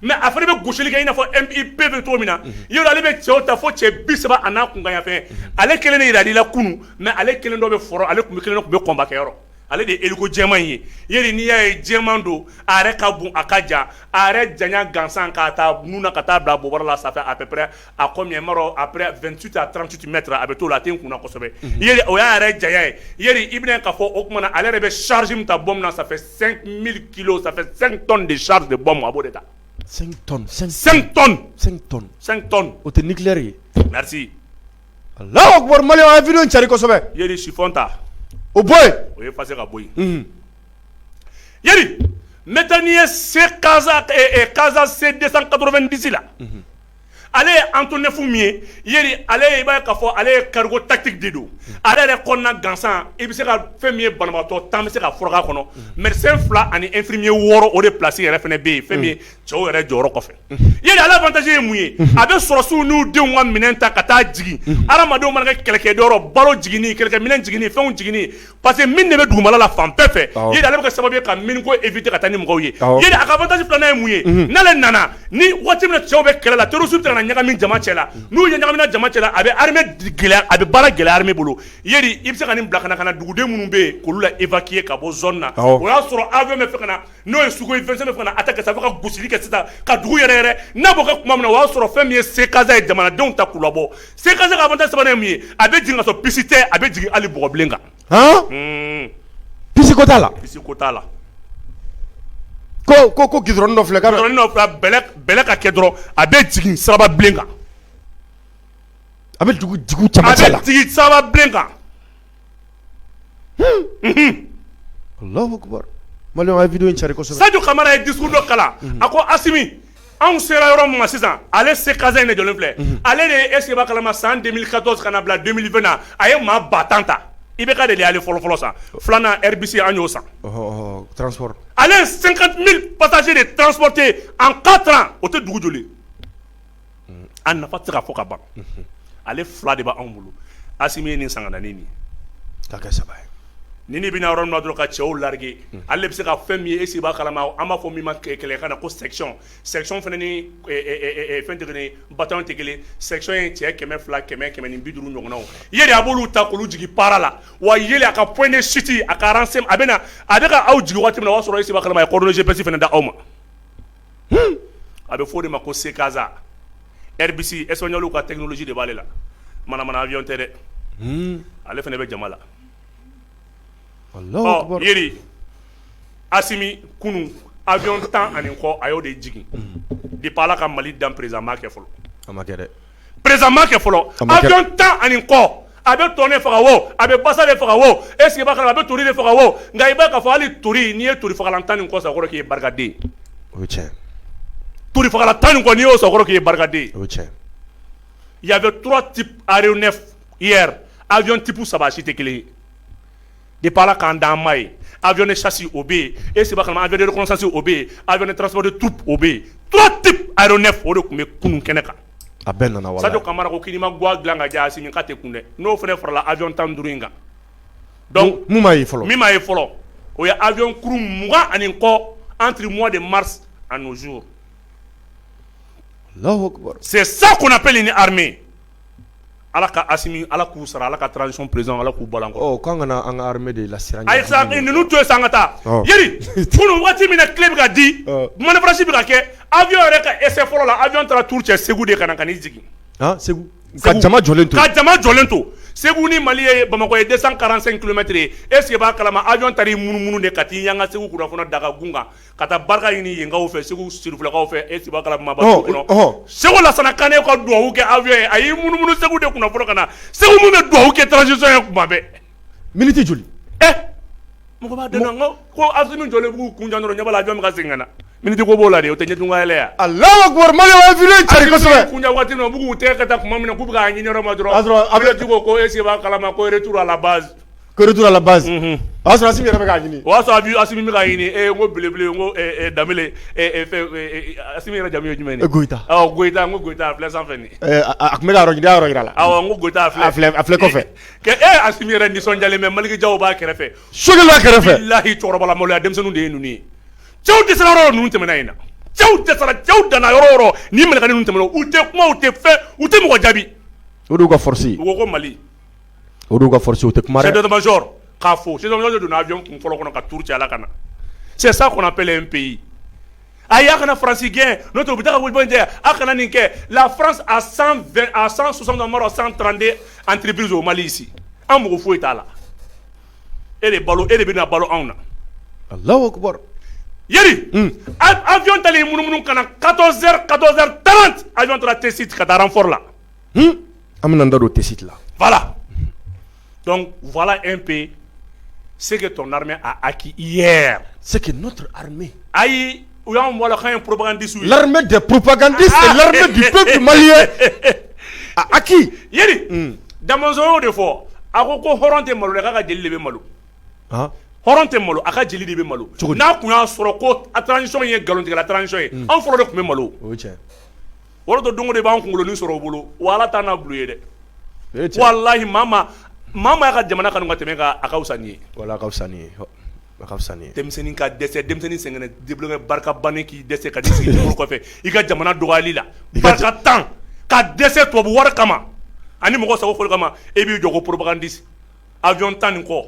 mais a fana bɛ gosili kɛ i n'a fɔ MIP bɛ cogo min na yali ale bɛ cɛw ta fo cɛ 30 a n'a kunkan fɛn ale kelen de yirali la kunun mais ale kelen dɔ bɛ fɔlɔ ale kun bɛ kelen dɔ kun bɛ combat kɛ yɔrɔ ale de ye hélico jɛman ye yali n'i y'a ye jɛman don a yɛrɛ ka bon a ka jan a yɛrɛ janya gansan k'a ta nun na ka taa bila bɔbara la sanfɛ à peu près à combien maro après 28 à 38 mètres a bɛ t'o la a tɛ n kunna kosɛbɛ yali o y'a yɛrɛ janya ye yali i bɛna k'a fɔ o tuma na ale yɛrɛ bɛ charge min ta bombe na ça fait 5000 kilos ça fait 5 tonnes de charge de bombe a b'o de ta 5 tonnes 5 tonnes 5 tonnes 5 tonnes o tɛ nucléaire ye. merci Allahu akbar. Maliyɛnw a ye video cari kosɛbɛ. yali Chiffon ta o bɔ yen o ye passé ka bɔ yen yali maintenant n'i ye Kaza C290 la ale ye Antonov min ye yali ale i b'a ye k'a fɔ ale ye cargo tactique de don ale yɛrɛ kɔnɔna gansan i bɛ se ka fɛn min ye banabaatɔ 10 bɛ se ka furakɛ kɔnɔ médecin 2 ani infirmier 6 o de place yɛrɛ fana bɛ yen fɛn min ye cɛw yɛrɛ jɔyɔrɔ kɔfɛ yali ale avantage ye mun ye a bɛ sɔrɔsiw n'u denw ka minɛn ta ka taa jigin adamadenw mana kɛ kɛlɛkɛyɔrɔ balo jiginni kɛlɛkɛminɛn jiginni fɛnw jiginni parce que min de bɛ dugumala la fan bɛɛ fɛ yali ale bɛ kɛ sababu ye ka mine ko éviter ka taa ni mɔgɔw ye yali a ka avantage filanan ye mun ye n'ale nana ni waati min na cɛw bɛ kɛlɛ la terroriste bɛ na ɲagami jama cɛ la n'u ye ɲagamina jama cɛ la a bɛ armée gɛlɛya a bɛ baara gɛlɛya armée bolo yali i bɛ se ka nin bila ka na duguden minnu bɛ yen k'olu la évacuer ka bɔ zone na o y'a sɔrɔ avion bɛ fɛ ka na n'o ye Sukhoi 25 bɛ fɛ ka na attaquer ça fɛ ka gosili kɛ sisan ka dugu yɛrɛ n'a bɔ kɛ kuma min na o y'a sɔrɔ fɛn min ye Kaza ye jamanadenw ta k'u labɔ Kaza ka avantage sabanan ye mun ye a bɛ jigin ka sɔrɔ piste tɛ a bɛ jigin hali bɔgɔbilen kan piste ko t'a la piste ko t'a la ko goudron dɔ filɛ ka goudron dɔ filɛ bɛlɛ ka kɛ dɔrɔn a bɛ jigin siraba bilen kan a bɛ dugu camancɛ la a bɛ jigin siraba bilen kan Allahu akbar. Maliyɛnw a ye video cari kosɛbɛ. Sadio Kamara ye discours dɔ kalan a ko Asimi anw sera yɔrɔ min ma sisan ale Kaza in de jɔlen filɛ ale de ye est-ce que b'a kalama san 2014 ka na bila 2020 na a ye maa 1000 ta IBK de y'ale fɔlɔ san filanan RBC an y'o san transport ale ye 50 000 passagers de transporter en 4 ans o tɛ dugu joli a nafa tɛ se ka fɔ ka ban ale 2 de b'anw bolo Asimi ye nin san ka na ni nin k'a kɛ 3 ye ni bɛna yɔrɔ min na dɔrɔn ka cɛw larguer ale bɛ se ka fɛn min ye est-ce que b'a kalama an b'a fɔ min ma kɛlɛkan na ko section fana ni fɛn tɛ kelen bataillon tɛ kelen section ye cɛ 200 100 ni 50 ɲɔgɔnnaw yeli a b'olu ta k'olu jigin para la wa yeli a ka point de chute a ka renseignement a bɛ ka aw jigin waati min na o y'a sɔrɔ est-ce que b'a kalama a ye coordonnée GPS fana da aw ma a bɛ fɔ o de ma ko Kaza RBC espagnol ka technologie de b'ale la manamana avion tɛ dɛ ale fana bɛ jama la yeri Asimi kunu avion 10 ani kɔ a y'o de jigin depuis Ala ka Mali dan président ma kɛ fɔlɔ a ma kɛ dɛ président ma kɛ fɔlɔ avion 10 ani kɔ a bɛ tɔn de faga wo a bɛ basa de faga wo est-ce que b'a kalama a bɛ tori de faga wo nka i b'a k'a fɔ hali tori n'i ye tori fagalan 10 ni kɔ sa o kɔrɔ k'i ye barikaden o ye tiɲɛ Tourifagala tan quoi, ni au sokoro qui est bargadé. Il y avait 3 types aéronefs hier. Avion type Sabachi Tekele. De par là, quand dans Maï, avion de châssis OB, et c'est pas avion de reconnaissance OB, avion de transport de troupes OB. 3 types aéronefs, au lieu de Kounou Keneka. A ben nana wala. Sadio Kamara ko kinima gwa glanga ja simi kate kunde. No fene frala avion tanduringa. Donc Mouma yi folo. Mima yi folo. O ya avion crew muga anin ko entre mois de mars à nos jours. Allahu Akbar. C'est ça qu'on appelle une armée. Alaka asimi alaku sara alaka transition président alaku balanko. Oh quand on a une armée de la Sirania. Ay sa nous to sangata. Yeri kunu wati mina club ga di. Manœuvre bi ga ke avion reka essai folo la avion tra tour che segu de kana kanini jigi. Ah Segu. Ka jama jolento. Ka jama jolento. Segu ni Mali e Bamako e 245 km. Est-ce que ba kalama avion tari munu de kati yanga segu kura fona daga gunga. Kata barka yini yenga o fe segu sirfula ka o fe est-ce que ba kalama ba ko. Segu la sana kane ko do o ke avion ayi munu segu de kuna fona kana. Segu mu be do o ke transition ya kuma be. Minute joli. Moko ba dena ngo ko asimi jole bu kunja no nyabala avion ka singana. Minute ko bola de o tenye tunga ele ya. Allahu Akbar Mali wa vile chari ko sobe. Kunja wati no bugu te kata kuma mina ku buga nyi nyoro madro. Abla tigo ko esi ba kalama ko retour à la base. Que retour à la base. Asra asimi rebe ka nyini. Wa sa bi asimi mi ka yini ngo bleu ngo damele asimi ra jamiyo jumeni. Goita. Goita ngo goita fle sans feni. Akmega ro ndia ro irala. Ngo goita afle ko fe. Ke asimi ra ni sonjale me maliki jaw ba kerefe. Shogel ba kerefe. Billahi torobala mo la dem senu de nuni. Ciao de sala ro nun temena ina. Ciao de sala ciao dana yoro ni mel kanun temena ou te kuma ou te fe ou te mo jabi. Odu ko forci. Wo Mali. Odu ko forci ou te kuma. C'est de major. Kafo. C'est de major de avion qu'on folo qu'on ka tour ci ala kana. C'est ça qu'on appelle un pays. Aya kana francigien, notre bouta ko bonde, akana ninke, la France a 120 à 160 morts, 132 entreprises au Mali ici. Amour fou est là. Et les ballots et les bina ballots on a. Allahu Akbar. Yeri avion tali munu kana 14h30 avion tala Tessit ka renfort là. Amna ndado Tessit là. Voilà. Donc voilà un peu ce que ton armée a acquis hier. C'est que notre armée. Aïe, ou y'a un un propagandiste. L'armée des propagandistes et l'armée du peuple malien a acquis. Yeri dans mon zone de fort, akoko horonte malo le ka jeli be malo. Ah. Horonte malo aka jeli de be malo. Na kunya soro ko a transition ye galon de la transition ye. En folo de kuma malo. O tiens. Woro do dongo de ba on kulo ni soro bolo. Wala ta na bluye de. Wallahi mama ya ka jamana kanu ka teme ka akawsani. Wala akawsani. Akawsani. Demseni ka dese demseni sengene débloquer barka bane ki dese ka disi ko fe. I ka jamana dogali la. Barka tan ka dese to war kama. Ani mo ko sago fol kama e bi jogo propagandiste. Avion tan ko.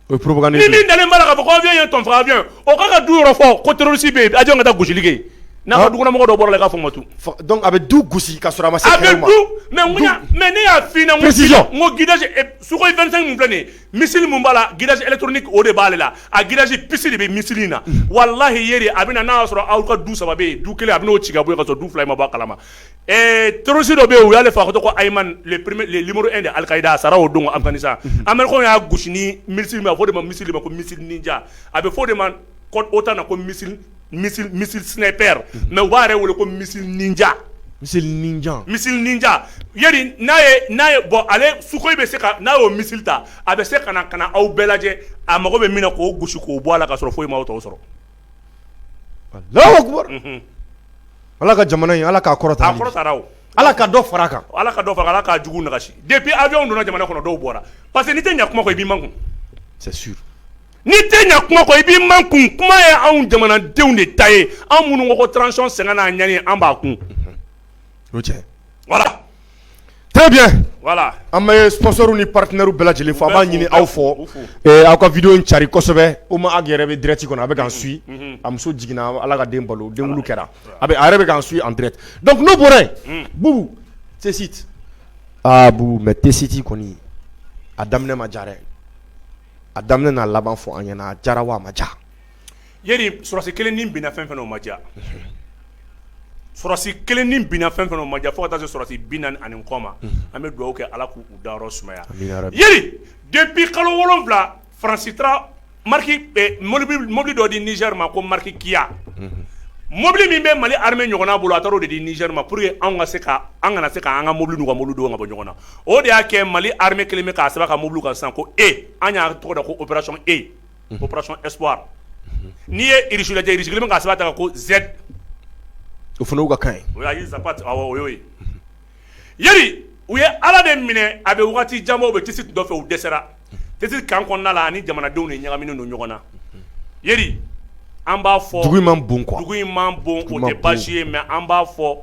O propagandiste. Ni ndale mbala ka ko avion ye ton fra avion. O ka ka du ro fo ko terroriste be avion ka ta gosi liggéey. Na ka duguna mo ko do bor la ka fo matu. Donc avec du gosi ka sura ma se avec du mais ngunya mais ne ya fina ngo guidage suko 25 mun plane missile mun bala guidage électronique o de bale la a guidage piscine be missile na wallahi yeri abina na sura aw ka du sababe du kele abina o ciga boy ka so du fly ma ba kalama terroriste do be o yale fa ko Ayman le numéro 1 de Al-Qaïda sara o dongo Afghanistan américain ya gushini missile ma fo de ma missile ma ko missile ninja abe fo de man code autant ko missile sniper mais ware wole ko missile ninja. Missile ninja. Yeri nae bon ale sukoy be se ka na o missile ta abe se kana aw belaje a mago be mina ko gushi ko bo ala ka soro foy ma to soro. Allahu Akbar. Ala ka jamana yi ala ka korota. A korota raw. Ala ka do faraka. Ala ka do faraka ala ka jugu nagashi. Depuis avion dona jamana kono do bora. Parce que ni te nya kuma ko ibi manku. C'est sûr. Ni te nya kuma ko ibi manku kuma e an jamana deun de taye an munu ko transition sengana nyani an ba kun. Voilà. Très bien. Voilà. Amé sponsor ni partenaire bela jeli fo ba nyini aw fo aw ka video nchari kosebe o ma agere be direct kono avec en suit amso jigina ala ka den balo den wulu kera abe arebe kan suit en direct donc no borin boubou c'est site ah boubou mais te site koni adamne ma jare adamne na laban fo anyana jarawa ma ja yeri surasi kelen nim bina fen fen o ma ja surasi kelen nim bina fen fen o ma ja fo ta surasi binan anin koma ame do ke ala ku udaro sumaya yeri depuis kalo wolonvla francitra marki mobili do di Niger ma ko marki Kia mobili min bɛ Mali armée ɲɔgɔnna bolo a taara o de di Niger ma pour que an kana se ka an ka mobili n'u ka mobili don ka bɔ ɲɔgɔn na o de y'a kɛ Mali armée kelen bɛ k'a sɛbɛn ka mobili kan sisan ko an y'a tɔgɔ da ko opération E opération Espoir n'i ye Irish lajɛ Irish kelen bɛ k'a sɛbɛn ta ko Z o fana y'u ka kan ye o y'a Zapata awɔ o y'o ye yali u ye Ala de minɛ a bɛ wagati jan bɔ u bɛ tisi dɔ fɛ u dɛsɛra tisi kan kɔnɔna la ani jamanadenw de ɲagaminen don ɲɔgɔn na yali an b'a fɔ dugu in man bon quoi dugu in man bon o tɛ baasi ye mais an b'a fɔ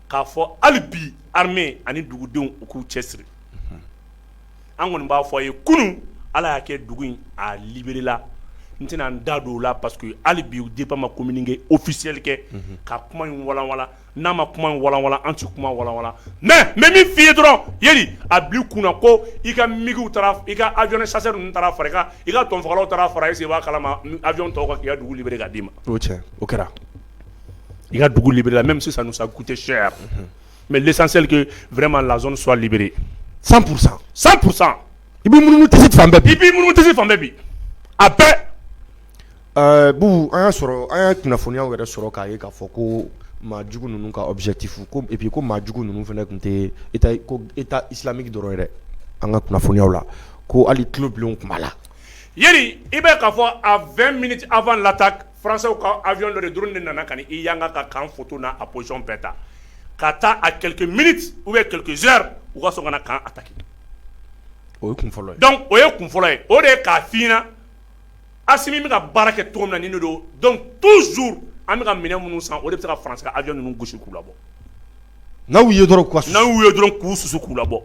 k'a fɔ hali bi armée ani dugudenw u k'u cɛsiri an kɔni b'a fɔ a ye kunun Ala y'a kɛ dugu in a libéré la n tɛna n da don o la parce que hali bi u DEPA ma communiqué officiel kɛ ka kuma in walanwalan n'a ma kuma in walanwalan an tɛ kuma walanwalan mais n bɛ min f'i ye dɔrɔn yali a bil'i kunna ko i ka MIG taara i ka avion chasseur ninnu taara fara i ka tonfagalaw taara fara est-ce que i b'a kalama avion tɔw kan k'i ka dugu libéré k'a d'i ma. o tiɲɛ o kɛra i ka dugu libéré la même si ça nous a coûté cher mais l'essentiel que vraiment la zone soit libérée 100%. 100%. i b'i munumunu tisi fan bɛɛ bi i b'i munumunu tisi fan bɛɛ bi a bɛɛ. Bubu an y'a kunnafoniyaw yɛrɛ sɔrɔ k'a ye k'a fɔ ko maajugu ninnu ka objectif ko et puis ko maajugu ninnu fana tun tɛ état islamique dɔrɔn yɛrɛ an ka kunnafoniyaw la ko hali tulobilenw tun b'a la. yali i bɛ k'a fɔ à 20 minutes avant l'attaque français ka avion dɔ de drone de nana ka ni i yanga ka kan photo n'a a position bɛɛ ta ka taa à quelques minutes ou bien quelques heures u ka sɔn ka na kan attaquer. o ye kun fɔlɔ ye. donc o ye kun fɔlɔ ye o de ye k'a f'i ɲɛna Assimi bɛ ka baara kɛ cogo min na ni ne don donc toujours an bɛ ka minɛn minnu san o de bɛ se ka France ka avion ninnu gosi k'u labɔ. n'aw ye dɔrɔn k'u susu. n'aw ye dɔrɔn k'u susu k'u labɔ.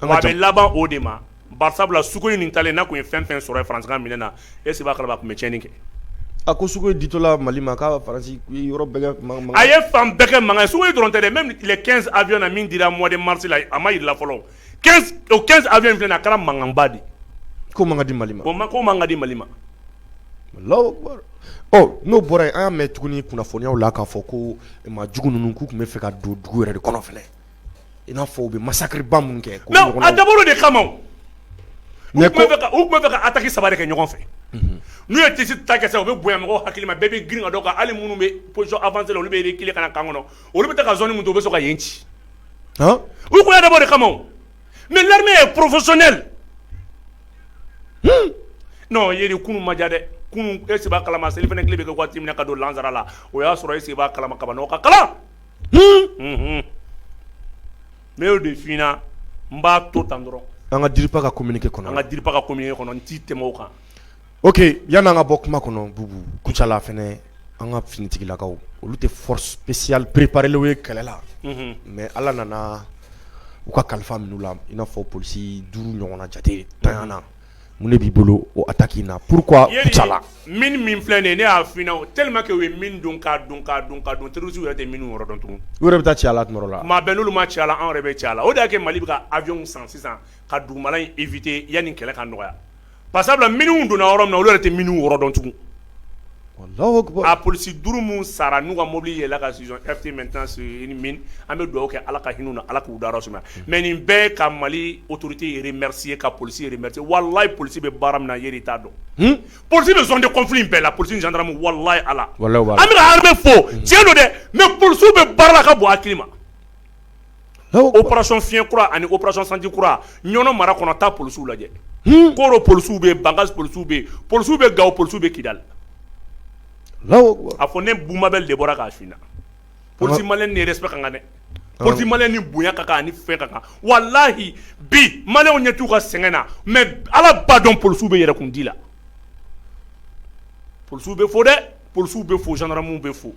wa a bɛ laban o de ma barisabula Sukoyi nin talen n'a kun ye fɛn fɛn sɔrɔ France ka minɛn na est-ce que b'a kalama a kun bɛ tiɲɛni kɛ. a ko Sukoyi ditɔla Mali ma k'a Faransi yɔrɔ bɛɛ kɛ mankan. a ye fan bɛɛ kɛ mankan ye Sukoyi dɔrɔn tɛ dɛ même les 15 avions na min dira mois de mars la a ma yirila fɔlɔ 15 avions filɛ nin ye a kɛra mankanba de. ko man ka di Mali ma. ko man ka di Mali ma. n'o bɔra yen an y'a mɛn tuguni kunnafoniyaw la k'a fɔ ko maajugu ninnu k'u tun bɛ fɛ ka don dugu yɛrɛ de kɔnɔ fɛnɛ i n'a fɔ u bɛ massacre ba minnu kɛ. mais a dabɔra o de kama o. u tun bɛ fɛ ka attaque 3 de kɛ ɲɔgɔn fɛ. n'u ye tisi ta kɛ sisan u bɛ bonya mɔgɔw hakili ma bɛɛ bɛ girin ka dɔ kan hali minnu bɛ position avancée la olu bɛ reculer ka na kan kɔnɔ olu bɛ taa ka zone min to u bɛ sɔn ka yen ci. u kun y'a dabɔ o de kama o mais l'armée est professionnelle. non yeri kunun ma ja dɛ kunun est-ce que b'a kalama seli fana tile bɛ kɛ waati min na ka don lansara la o y'a sɔrɔ est-ce que b'a kalama kabanɔgɔ ka kalan. n bɛ o de f'i ɲɛna n b'a to tan dɔrɔn. an ka DIRPA ka communiqué kɔnɔ. an ka DIRPA ka communiqué kɔnɔ n t'i tɛmɛ o kan. ok yan'an ka bɔ kuma kɔnɔ Bubu Kucala fɛnɛ an ka finitigilakaw olu tɛ force spéciale préparé ye kɛlɛ la. mais Ala nana u ka kalifa minnu la i n'a fɔ polisi 5 ɲɔgɔnna jate tanyana. mun de b'i bolo o attaque in na pourquoi Kucala. min filɛ nin ye ne y'a f'i ɲɛna tellement que u ye min don k'a don terroristes yɛrɛ tɛ minnu yɔrɔ dɔn tugun. u yɛrɛ bɛ taa ci a la tuma dɔ la. maa bɛɛ n'olu ma ci a la an yɛrɛ bɛ ci a la o de y'a kɛ Mali bɛ ka avion san sisan ka dugumala in éviter yanni kɛlɛ ka nɔgɔya parce que sabula minnu donna yɔrɔ min na olu yɛrɛ tɛ minnu yɔrɔ dɔn tugun. a polisi 5 mun sara n'u ka mobili yɛlɛla ka sison FT maintenant sur une mine an bɛ dugawu kɛ Ala ka hinɛ u la Ala k'u dayɔrɔ sumaya mais nin bɛɛ ka Mali autorité remercier ka polisi remercier wallahi polisi bɛ baara min na yeri t'a dɔn. polisi bɛ zone de conflit bɛɛ la polisi ni gendarme wallahi Ala. an bɛ ka armée fo tiɲɛ don dɛ mais polisiw bɛ baara la ka bɔ hakili ma. opération fiɲɛ kura ani opération sanji kura ɲɔnɔ mara kɔnɔ taa polisiw lajɛ. Koro polisiw bɛ yen Bangas polisiw bɛ yen polisiw bɛ Gao polisiw bɛ Kidal. a fɔ ne Boumabel de bɔra k'a f'i ɲɛna polisi maliyɛn ni respect ka kan dɛ polisi maliyɛn ni bonya ka kan ani fɛn ka kan walahi bi maliyɛnw ɲɛ t'u ka sɛgɛn na mais Ala b'a dɔn polisiw bɛ yɛrɛkundi la polisiw bɛ fo dɛ polisiw bɛ fo gendarmew bɛ fo.